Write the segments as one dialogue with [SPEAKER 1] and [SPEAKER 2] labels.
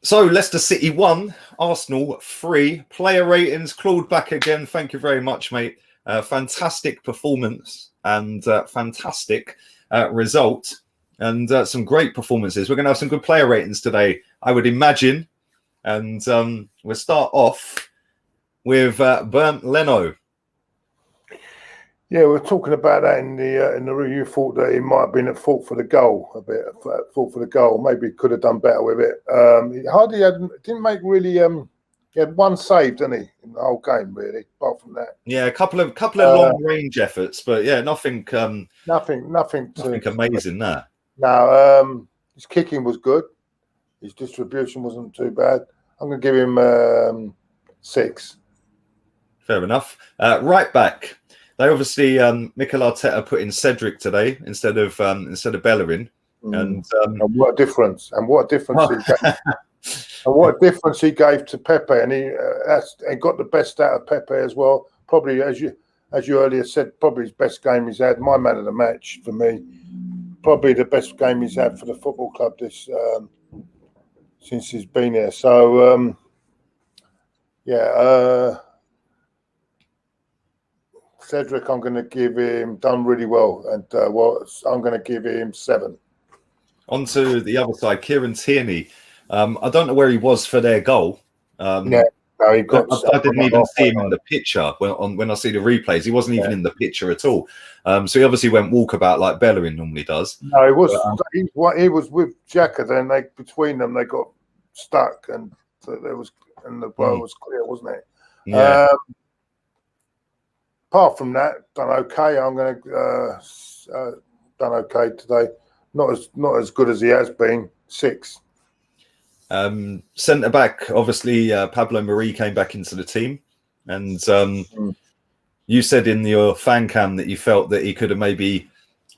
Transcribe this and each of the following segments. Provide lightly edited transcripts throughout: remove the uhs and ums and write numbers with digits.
[SPEAKER 1] So Leicester City 1, Arsenal 3. Player ratings, Claude back again. Thank you very much, mate. Fantastic performance and fantastic result, and some great performances. We're going to have some good player ratings today, I would imagine. And we'll start off with Bernd Leno.
[SPEAKER 2] Yeah, we were talking about that in the review. Thought that he might have been at fault for the goal a bit. At fault for the goal, maybe he could have done better with it. He hardly didn't make really. He had one save, didn't he, in the whole game, really? Apart from that,
[SPEAKER 1] yeah, a couple of long range efforts, but yeah, nothing amazing there.
[SPEAKER 2] No, his kicking was good. His distribution wasn't too bad. I'm going to give him 6.
[SPEAKER 1] Fair enough. Right back. They obviously Mikel Arteta put in Cedric today instead of Bellerin, and
[SPEAKER 2] what a difference! And what a difference he gave! And what a difference he gave to Pepe, and he got the best out of Pepe as well. Probably, as you earlier said, probably his best game he's had. My man of the match for me, probably the best game he's had for the football club this since he's been here. So Cedric, I'm going to give him done really well, and I'm going to give him 7.
[SPEAKER 1] On to the other side, Kieran Tierney. I don't know where he was for their goal.
[SPEAKER 2] I didn't
[SPEAKER 1] even see him in the picture when I see the replays. He wasn't even in the picture at all. So he obviously went walkabout like Bellerin normally does.
[SPEAKER 2] No, he was. He was with Xhaka. Then between them they got stuck, and the ball was clear, wasn't it?
[SPEAKER 1] Yeah.
[SPEAKER 2] Apart from that, done okay. I'm going to done okay today. Not as good as he has been. 6.
[SPEAKER 1] Centre back, obviously, Pablo Mari came back into the team, and you said in your fan cam that you felt that he could have maybe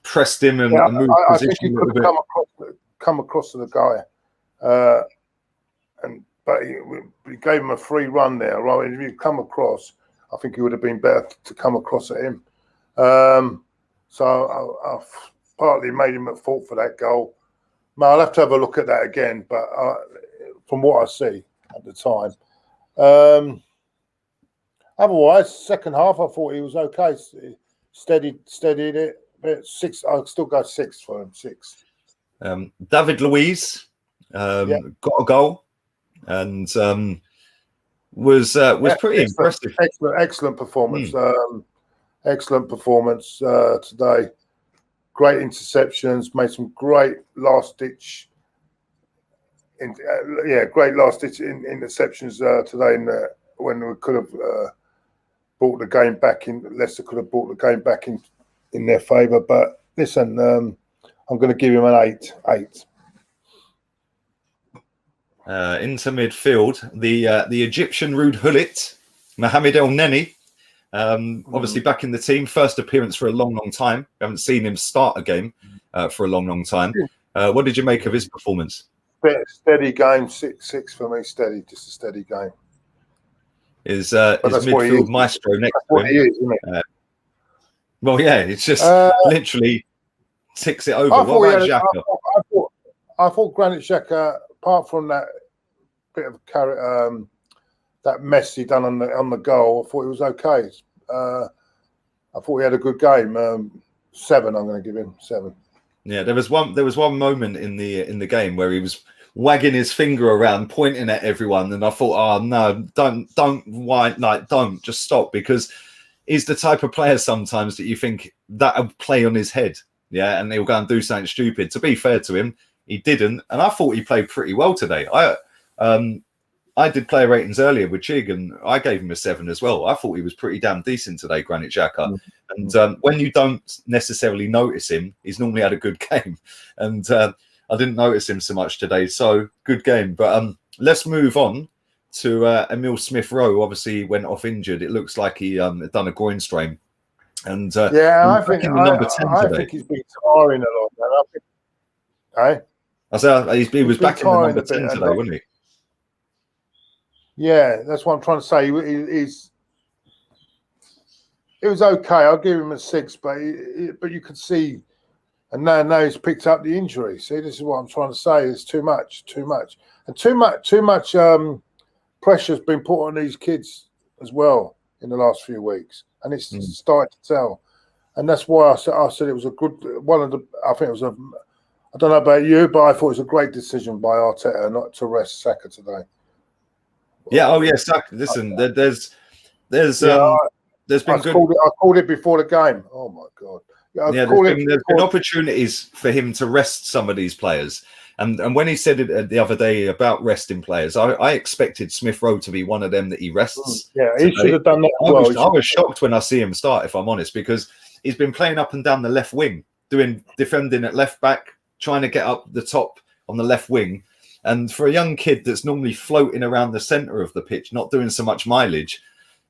[SPEAKER 1] pressed him and moved position.
[SPEAKER 2] I think he could have come across to the guy, but he gave him a free run there. Right, if he'd come across, I think he would have been better to come across at him. So I partly made him at fault for that goal. I'll have to have a look at that again, but from what I see at the time, otherwise, second half I thought he was okay. Steadied it. But 6, I'll still go 6 for him. 6.
[SPEAKER 1] David Louise got a goal and was pretty impressive.
[SPEAKER 2] Excellent performance. Excellent performance today. Great interceptions. Made some great last ditch. Great last ditch interceptions today. When we could have brought the game back in, Leicester could have brought the game back in their favour. But listen, I'm going to give him an 8.
[SPEAKER 1] Into midfield, the Egyptian Rude Hullet, Mohamed El Neni, obviously back in the team. First appearance for a long time. We haven't seen him start a game for a long time. What did you make of his performance?
[SPEAKER 2] Steady game, 6 for me. Steady, just a steady game.
[SPEAKER 1] Is midfield maestro next to him?
[SPEAKER 2] He is, isn't it?
[SPEAKER 1] Well, yeah, it's just literally ticks it over. What about Xhaka?
[SPEAKER 2] I thought Granit Xhaka, apart from that bit of that mess he done on the goal, I thought he was okay. I thought he had a good game. 7. I'm going to give him 7.
[SPEAKER 1] Yeah, there was one moment in the game where he was wagging his finger around, pointing at everyone, and I thought, oh no, don't just stop, because he's the type of player sometimes that you think that'll play on his head, yeah, and he'll go and do something stupid. To be fair to him, he didn't, and I thought he played pretty well today. I did player ratings earlier with Chig, and I gave him a 7 as well. I thought he was pretty damn decent today, Granit Xhaka. And when you don't necessarily notice him, he's normally had a good game. And I didn't notice him so much today. So good game. But let's move on to Emil Smith-Rowe. Obviously, he went off injured. It looks like he had done a groin strain. And
[SPEAKER 2] I think he's been tiring a lot. Man.
[SPEAKER 1] He was back in the number 10 today, wasn't he?
[SPEAKER 2] Yeah, that's what I'm trying to say. It was okay. I'll give him a 6, but you can see, and now he's picked up the injury. See, this is what I'm trying to say. It's too much. and too much pressure's been put on these kids as well in the last few weeks, and it's started to tell. And that's why I said it was a good one of the. I think it was a. I don't know about you, but I thought it was a great decision by Arteta not to rest Xhaka today.
[SPEAKER 1] Yeah. Oh, yeah. Xhaka. Listen, there's been good.
[SPEAKER 2] I called it before the game. Oh my God.
[SPEAKER 1] Yeah, there's been opportunities for him to rest some of these players. And when he said it the other day about resting players, I expected Smith Rowe to be one of them that he rests.
[SPEAKER 2] Yeah, he should have done that.
[SPEAKER 1] I was shocked when I see him start, if I'm honest, because he's been playing up and down the left wing, defending at left back, trying to get up the top on the left wing. And for a young kid that's normally floating around the centre of the pitch, not doing so much mileage,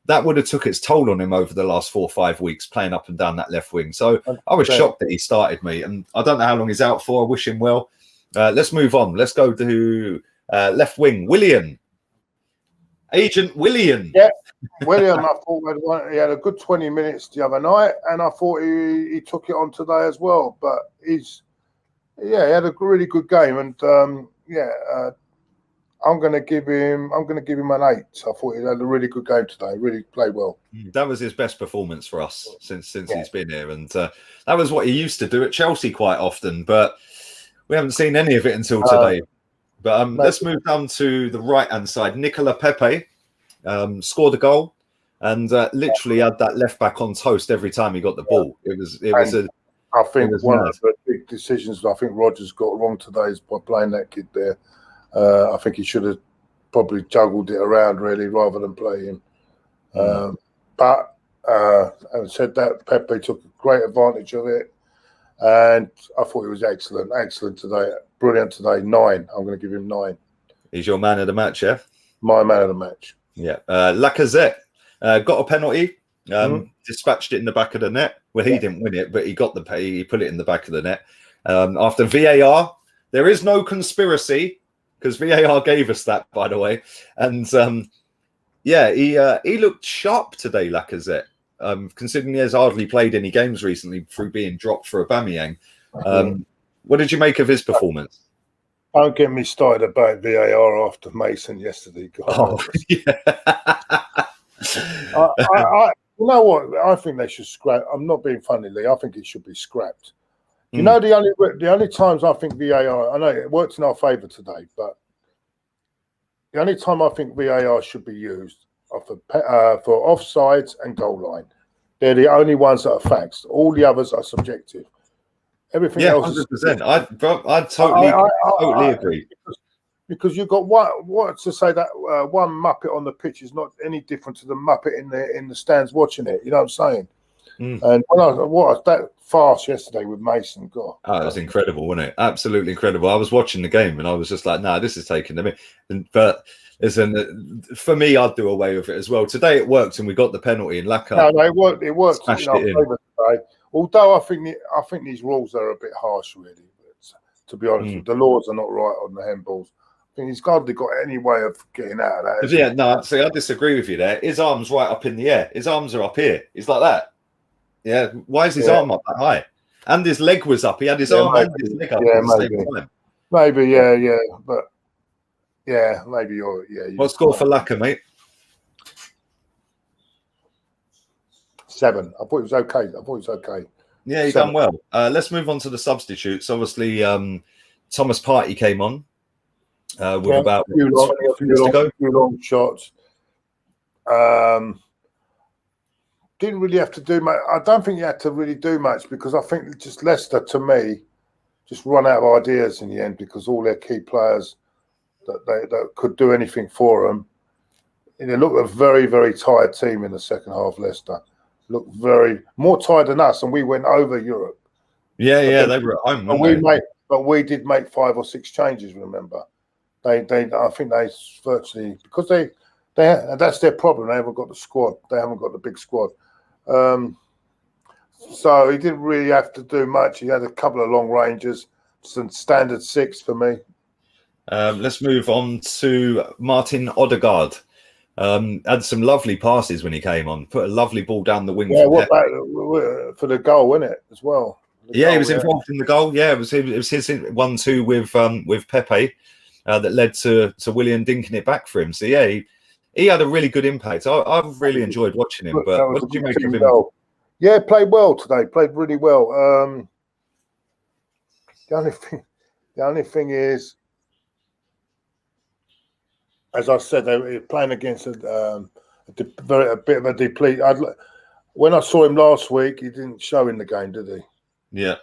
[SPEAKER 1] that would have took its toll on him over the last 4 or 5 weeks, playing up and down that left wing. So I was shocked that he started, mate. And I don't know how long he's out for. I wish him well. Let's move on. Let's go to left wing. Willian. Agent Willian.
[SPEAKER 2] Yeah, William, I thought he had a good 20 minutes the other night, and I thought he took it on today as well. But he had a really good game, and I'm going to give him an 8. I thought he had a really good game today. Really played well.
[SPEAKER 1] That was his best performance for us since he's been here, and that was what he used to do at Chelsea quite often. But we haven't seen any of it until today. But let's move down to the right-hand side. Nicola Pepe scored a goal and literally had that left back on toast every time he got the ball.
[SPEAKER 2] I think one of the big decisions I think Rodgers got wrong today is by playing that kid there. I think he should have probably juggled it around really rather than play him. But having said that, Pepe took great advantage of it. And I thought he was excellent today. Brilliant today. 9. I'm going to give him 9.
[SPEAKER 1] He's your man of the match, yeah?
[SPEAKER 2] My man of the match.
[SPEAKER 1] Yeah. Lacazette got a penalty, dispatched it in the back of the net. Well, he didn't win it, but he got the pay. He put it in the back of the net. After VAR, there is no conspiracy because VAR gave us that, by the way. And he looked sharp today, Lacazette. Considering he has hardly played any games recently through being dropped for Aubameyang. What did you make of his performance?
[SPEAKER 2] Don't get me started about VAR after Mason yesterday. God.
[SPEAKER 1] Oh, yeah.
[SPEAKER 2] You know what? I think they should scrap. I'm not being funny, Lee. I think it should be scrapped. You know, the only times I think VAR, I know it worked in our favour today, but the only time I think VAR should be used are for offsides and goal line. They're the only ones that are facts. All the others are subjective. Everything else
[SPEAKER 1] 100%. I totally agree.
[SPEAKER 2] Because you've got what to say that one Muppet on the pitch is not any different to the Muppet in the stands watching it. You know what I'm saying? And when that farce yesterday with Mason, God,
[SPEAKER 1] it was incredible, wasn't it? Absolutely incredible. I was watching the game and I was just like, "No, this is taking them in." But listen, for me, I'd do away with it as well. Today it worked and we got the penalty and Laka.
[SPEAKER 2] No, it worked. It worked.
[SPEAKER 1] Smashed it in.
[SPEAKER 2] Today. Although I think these rules are a bit harsh, really. But, to be honest, the laws are not right on the handballs. I think he's hardly got any way of getting out of that.
[SPEAKER 1] Yeah, no, see, I disagree with you there. His arm's right up in the air. His arms are up here. He's like that. Yeah, why is his arm up that high? And his leg was up. He had his arm and his leg up at the same time.
[SPEAKER 2] Maybe, but maybe you're.
[SPEAKER 1] What score for Laka, mate?
[SPEAKER 2] 7. I thought it was okay.
[SPEAKER 1] Yeah, he's done well. Let's move on to the substitutes. Obviously, Thomas Partey came on with about
[SPEAKER 2] a few long shots. Didn't really have to do much. I don't think you had to really do much because I think just Leicester, to me, just run out of ideas in the end because all their key players that could do anything for them. And they looked a very, very tired team in the second half, Leicester. Looked more tired than us, and we went over Europe.
[SPEAKER 1] Yeah, they were at home.
[SPEAKER 2] But we did make 5 or 6 changes. Remember, I think they virtually because they that's their problem. They haven't got the squad. They haven't got the big squad. So he didn't really have to do much. He had a couple of long ranges, some standard 6 for me.
[SPEAKER 1] Let's move on to Martin Odergaard. Had some lovely passes when he came on. Put a lovely ball down the wing.
[SPEAKER 2] For the goal, wasn't it, as well?
[SPEAKER 1] He was involved in the goal. Yeah, it was his 1-2 with Pepe. that led to Willian dinking it back for him. So yeah, he had a really good impact. I've really enjoyed watching him. But what did you make of him?
[SPEAKER 2] Goal. Yeah, played well today. Played really well. The only thing is, as I said, they were playing against a bit of a deplete. When I saw him last week, he didn't show in the game, did he?
[SPEAKER 1] Yeah.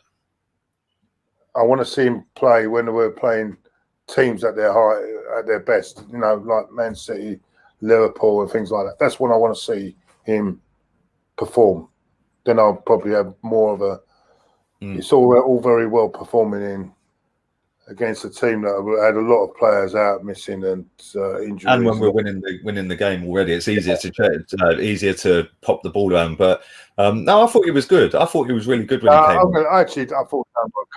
[SPEAKER 2] I want to see him play when we're playing teams at their high, at their best. You know, like Man City, Liverpool, and things like that. That's when I want to see him perform. Then I'll probably have more of a. It's all very well performing in against a team that had a lot of players out, missing and injuries.
[SPEAKER 1] And when we're winning the game already, it's easier to pop the ball down. But no, I thought he was good. I thought he was really good when he came on.
[SPEAKER 2] I thought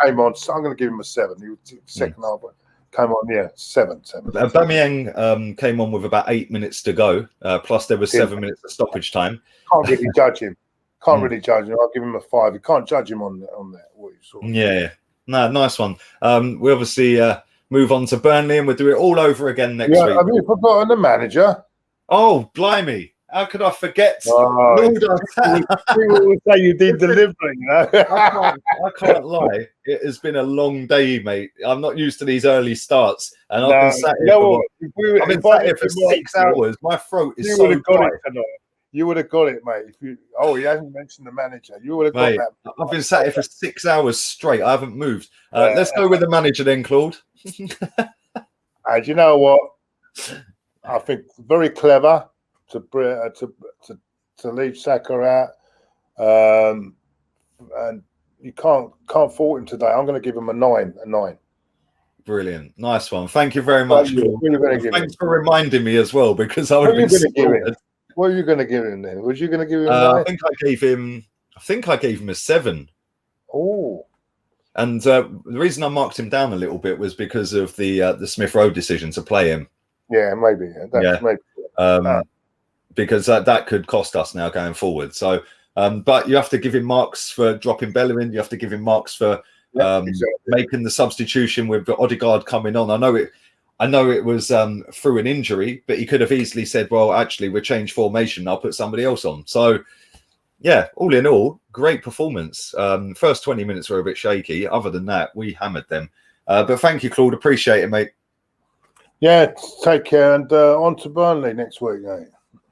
[SPEAKER 2] came on. I'm going to give him a 7. He was second half, but came on. Yeah, 7.
[SPEAKER 1] Aubameyang came on with about 8 minutes to go. Plus there was 7 minutes of stoppage time.
[SPEAKER 2] Can't really judge him. Really judge him. I'll give him a 5. You can't judge him on that. What you saw.
[SPEAKER 1] Yeah. No, nice one. We obviously move on to Burnley, and we'll do it all over again next week.
[SPEAKER 2] Have you forgotten the manager?
[SPEAKER 1] Oh, blimey. How could I forget?
[SPEAKER 2] People will say you did delivering, you know?
[SPEAKER 1] I can't lie. It has been a long day, mate. I'm not used to these early starts. And I've been sat here for 6 hours. My throat is so dry.
[SPEAKER 2] You would have got it, mate. He hasn't mentioned the manager. You would have got that.
[SPEAKER 1] I've been sat here for 6 hours straight. I haven't moved. Let's go with the manager then, Claude.
[SPEAKER 2] And you know what? I think very clever to leave Xhaka out. And you can't fault him today. I'm going to give him a 9.
[SPEAKER 1] Brilliant. Nice one. Thank you very much, Claude. Thanks for reminding me as well, because I would have been
[SPEAKER 2] scared. What are you going to give him then? Was you going to give him a 9?
[SPEAKER 1] I think I gave him a 7.
[SPEAKER 2] Oh.
[SPEAKER 1] And the reason I marked him down a little bit was because of the Smith Rowe decision to play him.
[SPEAKER 2] Yeah, maybe. Maybe.
[SPEAKER 1] Because that could cost us now going forward. So, but you have to give him marks for dropping Bellerin. You have to give him marks for making the substitution with Odegaard coming on. I know it was through an injury, but he could have easily said, well, actually, we'll change formation. I'll put somebody else on. So, yeah, all in all, great performance. First 20 minutes were a bit shaky. Other than that, we hammered them. But thank you, Claude. Appreciate it, mate.
[SPEAKER 2] Yeah, take care. And on to Burnley next week, mate.